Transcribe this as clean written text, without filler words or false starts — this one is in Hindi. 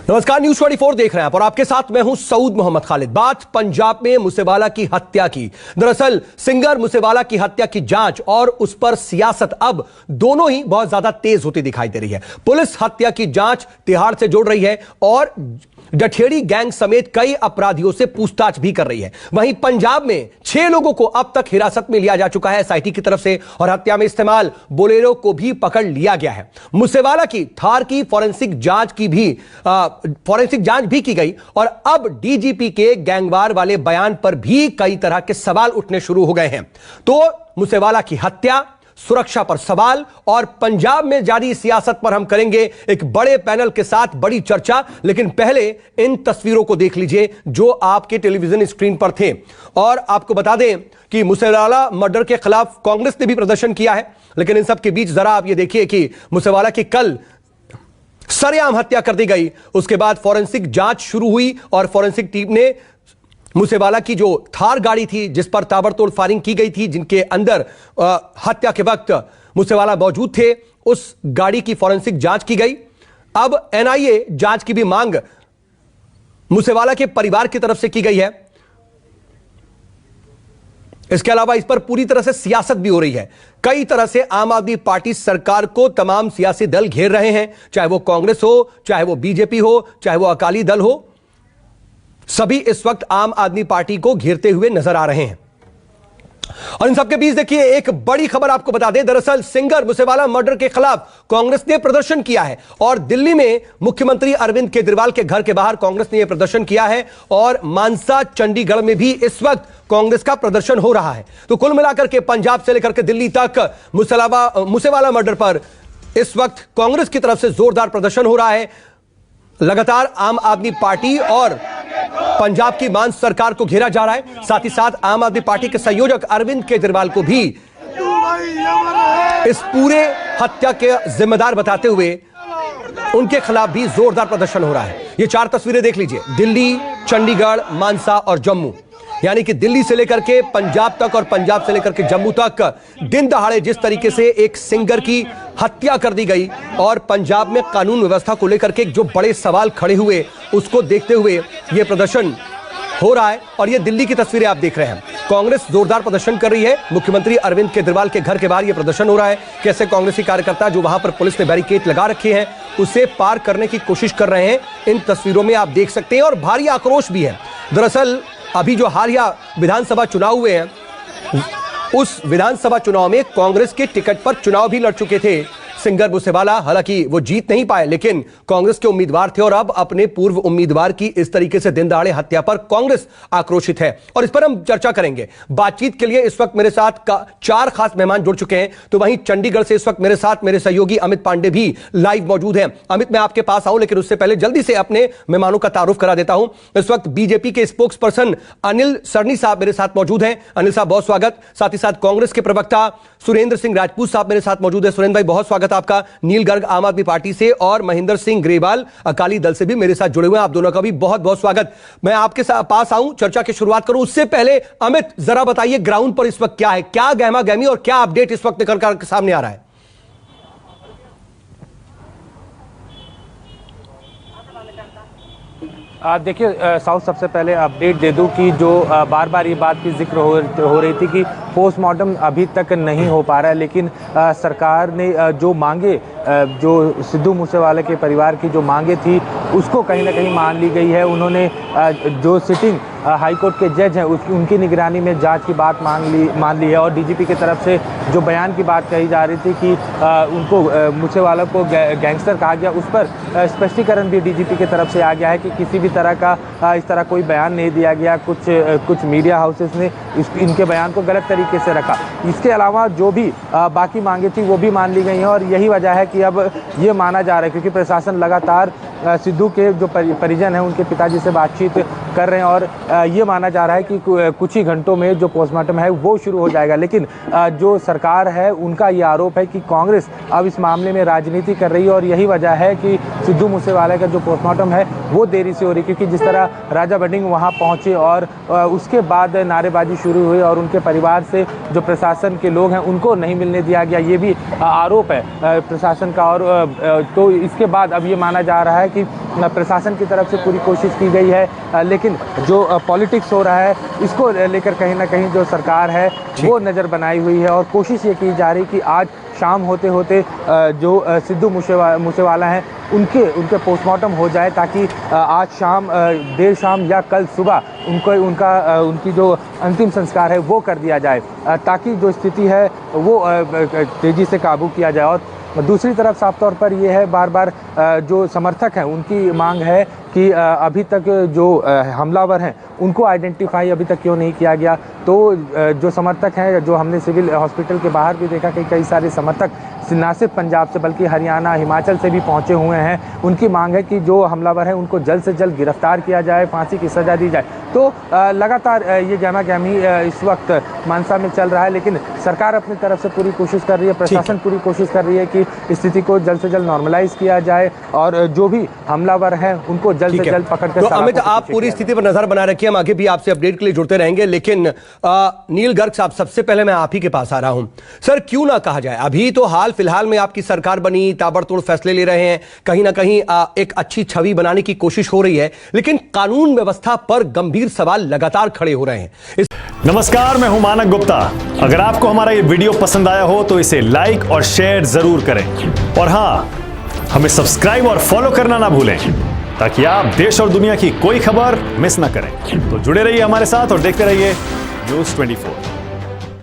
नमस्कार, न्यूज 24 देख रहे हैं आप और आपके साथ मैं हूं सऊद मोहम्मद खालिद। बात पंजाब में मूसेवाला की हत्या की। दरअसल सिंगर मूसेवाला की हत्या की जांच और उस पर सियासत अब दोनों ही बहुत ज्यादा तेज होती दिखाई दे रही है। पुलिस हत्या की जांच तिहाड़ से जोड़ रही है और जठेड़ी गैंग समेत कई अपराधियों से पूछताछ भी कर रही है। वहीं पंजाब में 6 लोगों को अब तक हिरासत में लिया जा चुका है एसआईटी की तरफ से और हत्या में इस्तेमाल बोलेरो को भी पकड़ लिया गया है। मूसेवाला की थार की फोरेंसिक जांच भी की गई और अब डीजीपी के गैंगवार वाले बयान पर भी कई तरह के सवाल उठने शुरू हो गए हैं। तो मूसेवाला की हत्या, सुरक्षा पर सवाल और पंजाब में जारी सियासत पर हम करेंगे एक बड़े पैनल के साथ बड़ी चर्चा। लेकिन पहले इन तस्वीरों को देख लीजिए जो आपके टेलीविजन स्क्रीन पर थे। और आपको बता दें कि मूसेवाला मर्डर के खिलाफ कांग्रेस ने भी प्रदर्शन किया है। लेकिन इन सब के बीच जरा आप ये देखिए कि मूसेवाला की कल सरेआम हत्या कर दी गई, उसके बाद फोरेंसिक जांच शुरू हुई और फोरेंसिक टीम ने मूसेवाला की जो थार गाड़ी थी जिस पर ताबड़तोड़ फायरिंग की गई थी, जिनके अंदर हत्या के वक्त मूसेवाला मौजूद थे, उस गाड़ी की फोरेंसिक जांच की गई। अब एनआईए जांच की भी मांग मूसेवाला के परिवार की तरफ से की गई है। इसके अलावा इस पर पूरी तरह से सियासत भी हो रही है। कई तरह से आम आदमी पार्टी सरकार को तमाम सियासी दल घेर रहे हैं, चाहे वो कांग्रेस हो, चाहे वो बीजेपी हो, चाहे वो अकाली दल हो, सभी इस वक्त आम आदमी पार्टी को घेरते हुए नजर आ रहे हैं। और इन सबके बीच देखिए एक बड़ी खबर आपको बता दें। दरअसल सिंगर मूसेवाला मर्डर के खिलाफ कांग्रेस ने प्रदर्शन किया है और दिल्ली में मुख्यमंत्री अरविंद केजरीवाल के घर के बाहर कांग्रेस ने यह प्रदर्शन किया है और मानसा, चंडीगढ़ में भी इस वक्त कांग्रेस का प्रदर्शन हो रहा है। तो कुल मिलाकर के पंजाब से लेकर के दिल्ली तक मूसेवाला मर्डर पर इस वक्त कांग्रेस की तरफ से जोरदार प्रदर्शन हो रहा है। लगातार आम आदमी पार्टी और पंजाब की मान सरकार को घेरा जा रहा है। साथ ही साथ आम आदमी पार्टी के संयोजक अरविंद केजरीवाल को भी इस पूरे हत्या के जिम्मेदार बताते हुए उनके खिलाफ भी जोरदार प्रदर्शन हो रहा है। ये 4 तस्वीरें देख लीजिए, दिल्ली, चंडीगढ़, मानसा और जम्मू, यानी कि दिल्ली से लेकर के पंजाब तक और पंजाब से लेकर के जम्मू तक दिन दहाड़े जिस तरीके से एक सिंगर की हत्या कर दी गई और पंजाब में कानून व्यवस्था को लेकर के जो बड़े सवाल खड़े हुए, उसको देखते हुए यह प्रदर्शन हो रहा है। और ये दिल्ली की तस्वीरें आप देख रहे हैं। कांग्रेस जोरदार प्रदर्शन कर रही है। मुख्यमंत्री अरविंद केजरीवाल के घर के बाहर यह प्रदर्शन हो रहा है। कैसे कांग्रेसी कार्यकर्ता जो वहां पर पुलिस ने बैरिकेड लगा रखे हैं उसे पार करने की कोशिश कर रहे हैं, इन तस्वीरों में आप देख सकते हैं। और भारी आक्रोश भी है। दरअसल अभी जो हालिया विधानसभा चुनाव हुए हैं, उस विधानसभा चुनाव में कांग्रेस के टिकट पर चुनाव भी लड़ चुके थे सिंगर मूसेवाला। हालांकि वो जीत नहीं पाए, लेकिन कांग्रेस के उम्मीदवार थे और अब अपने पूर्व उम्मीदवार की इस तरीके से दिन दहाड़े हत्या पर कांग्रेस आक्रोशित है और इस पर हम चर्चा करेंगे। बातचीत के लिए इस वक्त मेरे साथ 4 खास मेहमान जुड़ चुके हैं। तो वहीं चंडीगढ़ से इस वक्त मेरे साथ मेरे सहयोगी अमित पांडे भी लाइव मौजूद हैं। अमित, मैं आपके पास आऊं, लेकिन उससे पहले जल्दी से अपने मेहमानों का तारुफ करा देता हूं। इस वक्त बीजेपी के स्पोक्स पर्सन अनिल सरनी साहब मेरे साथ मौजूद हैं। अनिल साहब, बहुत स्वागत। साथ ही साथ कांग्रेस के प्रवक्ता सुरेंद्र सिंह राजपूत साहब मेरे साथ मौजूद है। सुरेंद्र भाई, बहुत स्वागत आपका। नील गर्ग आम आदमी पार्टी से और महेंद्र सिंह ग्रेवाल अकाली दल से भी मेरे साथ जुड़े हुए हैं। आप दोनों का भी बहुत बहुत स्वागत। मैं आपके पास आऊं, चर्चा की शुरुआत करूं उससे पहले अमित, जरा बताइए ग्राउंड पर इस वक्त क्या है, क्या गहमा गहमी और क्या अपडेट इस वक्त निकल कर सामने आ रहा है? देखिए साउथ, सबसे पहले अपडेट दे दूं कि जो बार बार ये बात की जिक्र हो रही थी कि पोस्टमार्टम अभी तक नहीं हो पा रहा है, लेकिन सरकार ने जो मांगे, जो सिद्धू मूसेवाले के परिवार की जो मांगे थी उसको कहीं ना कहीं मान ली गई है। उन्होंने जो सिटिंग हाई कोर्ट के जज हैं उनकी निगरानी में जांच की बात मान ली है और डीजीपी की तरफ से जो बयान की बात कही जा रही थी कि उनको मूसेवाला को गैंगस्टर कहा गया, उस पर स्पष्टीकरण भी डीजीपी की तरफ से आ गया है कि किसी भी तरह का इस तरह कोई बयान नहीं दिया गया। कुछ मीडिया हाउसेस ने इनके बयान को गलत तरीके से रखा। इसके अलावा जो भी बाकी मांगे थी वो भी मान ली गई हैं और यही वजह है कि अब ये माना जा रहा है, क्योंकि प्रशासन लगातार सिद्धू के जो परिजन हैं उनके पिताजी से बातचीत कर रहे हैं और ये माना जा रहा है कि कुछ ही घंटों में जो पोस्टमार्टम है वो शुरू हो जाएगा। लेकिन जो सरकार है उनका ये आरोप है कि कांग्रेस अब इस मामले में राजनीति कर रही है और यही वजह है कि सिद्धू मूसेवाला का जो पोस्टमार्टम है वो देरी से हो रही, क्योंकि जिस तरह राजा बडिंग वहाँ पहुँचे और उसके बाद नारेबाजी शुरू हुई और उनके परिवार से जो प्रशासन के लोग हैं उनको नहीं मिलने दिया गया, ये भी आरोप है प्रशासन का। और तो इसके बाद अब ये माना जा रहा है कि प्रशासन की तरफ से पूरी कोशिश की गई है, लेकिन जो पॉलिटिक्स हो रहा है इसको लेकर कहीं ना कहीं जो सरकार है वो नज़र बनाई हुई है और कोशिश ये की जा रही कि आज शाम होते होते जो सिद्धू मूसेवाला हैं उनके पोस्टमार्टम हो जाए, ताकि आज शाम देर शाम या कल सुबह उनकी जो अंतिम संस्कार है वो कर दिया जाए, ताकि जो स्थिति है वो तेज़ी से काबू किया जाए। और दूसरी तरफ साफ तौर पर ये है, बार बार जो समर्थक हैं उनकी मांग है कि अभी तक जो हमलावर हैं उनको आइडेंटिफाई अभी तक क्यों नहीं किया गया। तो जो समर्थक हैं, जो हमने सिविल हॉस्पिटल के बाहर भी देखा कि कई सारे समर्थक ना सिर्फ पंजाब से बल्कि हरियाणा, हिमाचल से भी पहुंचे हुए हैं। उनकी मांग है कि जो हमलावर हैं उनको जल्द से जल्द गिरफ्तार किया जाए, फांसी की सज़ा दी जाए। तो लगातार ये गहमा-गहमी इस वक्त मानसा में चल रहा है, लेकिन सरकार अपनी तरफ से पूरी कोशिश कर रही है, प्रशासन पूरी कोशिश कर रही है कि स्थिति को जल्द से जल्द नॉर्मलाइज किया जाए और जो भी हमलावर हैं उनको जल्द से जल्द पकड़ कर। तो अमित, आप पूरी स्थिति पर नजर बना रखिए, हम आगे भी आपसे अपडेट के लिए जुड़ते रहेंगे। लेकिन नील गर्ग साहब, सबसे पहले मैं आप ही के पास आ रहा हूं। सर, क्यों ना कहा जाए, अभी तो हाल फिलहाल में आपकी सरकार बनी, ताबड़तोड़ फैसले ले रहे हैं, कहीं ना कहीं एक अच्छी छवि बनाने की कोशिश हो रही है, लेकिन कानून व्यवस्था पर गंभीर सवाल लगातार खड़े हो रहे हैं। नमस्कार, मैं हूं मानक गुप्ता। अगर आपको हमारा ये वीडियो पसंद आया हो तो इसे लाइक और शेयर जरूर करें, और हां, हमें सब्सक्राइब और फॉलो करना ना भूलें, ताकि आप देश और दुनिया की कोई खबर मिस ना करें। तो जुड़े रहिए हमारे साथ और देखते रहिए News 24।